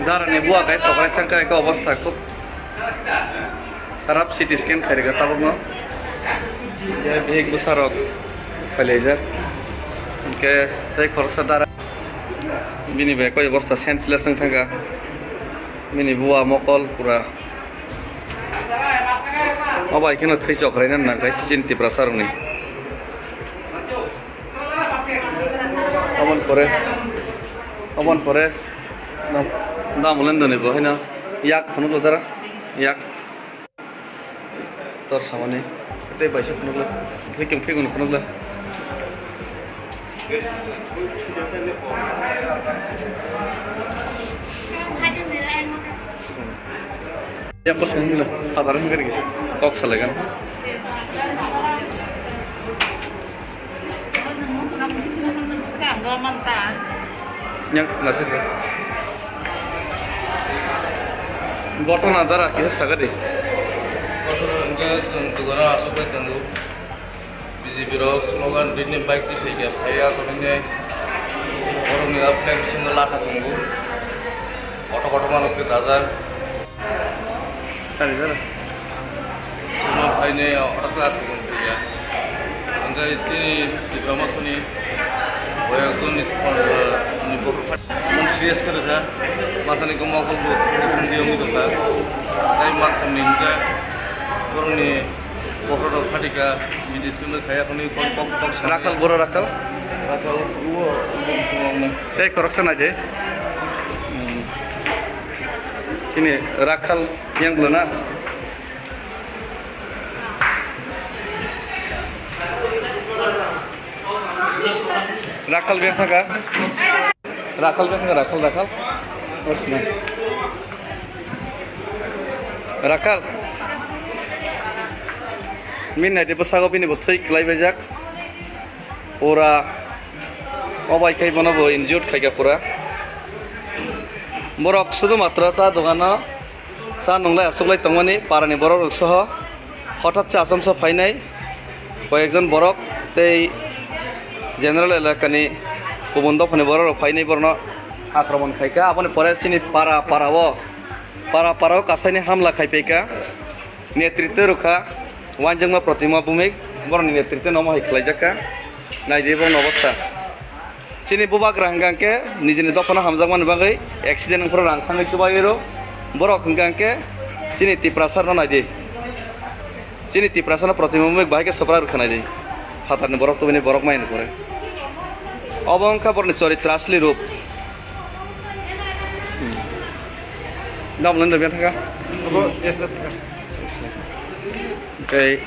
দাঁড়ানি বুয়া গায়ে সকালে থাকার একটা অবস্থা খুব খারাপ সিটি স্ক্যান খাই রেখা তাবো না एक busarok kalejar ke tei khorsa dara bini be koi bosta senseless ang thanga bini buwa mokol pura obai kino thei chok raina na gai sinti prasar ni amon pore na mulen doni bo hina yak phonu lo dara yak tor samane tei baisa phunugla lekin fegun phunugla yang pas ngila hadaran ngari gise kok salagan yang nasir ঘটনা দ্বারা কি সাগরে Tugara asok tendu BJP ro slogan dini baik di tiga paya ko ni orang ni apne bichang lata tunggu oto mano ke dazar sari sara semua pai ne otak lat tunggu ya anga isi di drama ko ni boya ko ni bohur mon serious kare tha masani ko mo ko di ongi to ta tai mak ni ka orang ni bohor fatika sidi sunu kaya ko ni kok rakal boro rakal uo tei correction aja ini rakal yang belum na rakal biar thaga rakal osna rakal min nai de basago bini bo thoi klai bejak pura obai kai banabo injured khaiga pura borok শুধু মাত্র চা দোকানো চা নংলাই আসুকলাই তংমানি পারানি borok সহ হঠাৎ চা আসামসা ফাইনাই কয়েকজন borok তেই জেনারেল এলাকানি কুবন্দ ফনে borok ফাইনাই বর্ণ আক্রমণ খাইকা আপনি পরে চিনি পারাও কাছাইনি হামলা খাইপাইকা নেতৃত্ব রক্ষা ওয়ানজংমা প্রতিমা ভূমিক বরনি নেতৃত্ব নম হাইখ্লাইজাকা নাইদেবন অবস্থা চিনি বুবাক রাঙ্গাংকে নিজেনি দফনা হামজাকমান বাগৈ অ্যাক্সিডেন্ট ফর রাংখাङै সুবাইरो বরক হंगांके চিনি তিপ্রাসার নাইদে চিনি তিপ্রাসার প্রতিমা ভূমিক বাহাইকে সপরা রখানাইদে ফাতারনি বরক তবিনি বরক মাইনে করে অবংকা বরনি চরিত্র আসলি রূপ দামলেন দেবেন থাকা Okay.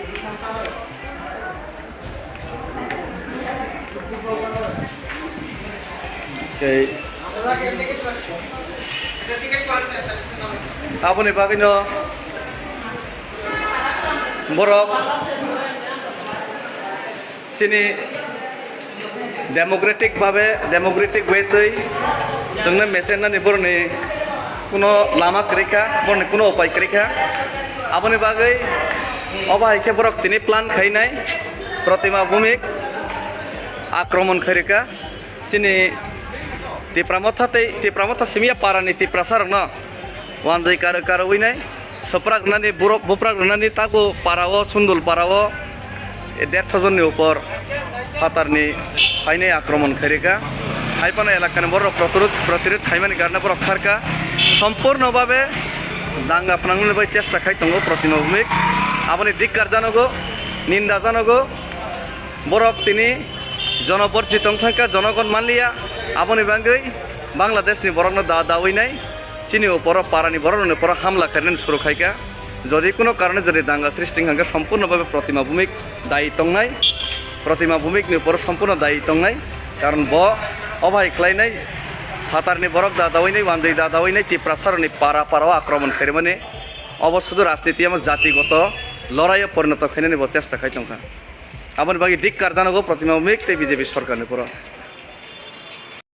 Apa nih Pak Kino? Borok sini demokratik way tuh sebenarnya mesennya nih borne kuno lama kerika borne kuno upai kerika apa nih bagai অবাই কে বরক তিনি প্লান খাই নাই প্রতিমা ভূমিক আক্রমণ খাইকা চিনি টিপ্রামথা সিমিয়া পারানি টিপ্রাসার না ওয়ানজাই কারো ওই নাই সপ্রাক নানি বুপ্রাক নানি তাকো পারাও সুন্দর পারাও 150 জনের উপর ফাতারনি ফাইনাই আক্রমণ খাইকা হাইপানা এলাকার বড় প্রতিরোধ খাইমানি গার্না বরক খারকা সম্পূর্ণভাবে দাঙ্গা আপনার চেষ্টা খাই তঙ্গ প্রতিমা ভূমিক আপনি ধিক্কার জানাগো নিন্দা জানাগো বরক তিনি জনপরিচিত থাকা জনগণ মানলিয়া আপনি বাঙ্গই বাংলাদেশনি বরকনো দাওই নাই চিনি উপর পারানি বরকনের উপর হামলা করেন শুরু খাইকা যদি কোনো কারণে যদি দাঙ্গা সৃষ্টি হাঙ্গা সম্পূর্ণভাবে প্রতিমা ভূমিক দায়ী তংনাই প্রতিমা ভূমিকনি উপর সম্পূর্ণ দায়ী তংনাই কারণ অবাই খাইনাই ফাতারনি বরক দাওই নাই ওয়ানজাই দাওই নাই টিপ্রাসারনি পারাও আক্রমণ করে মানে অবশ্যই রাজনীতি আমার জাতিগত লড়াইয়ে পরিণত খাইনে চেষ্টা খাইতংখা আমার বাকি ধিক্কার জানাগো প্রতিমা ভূমিক বিজেপি সরকারের উপর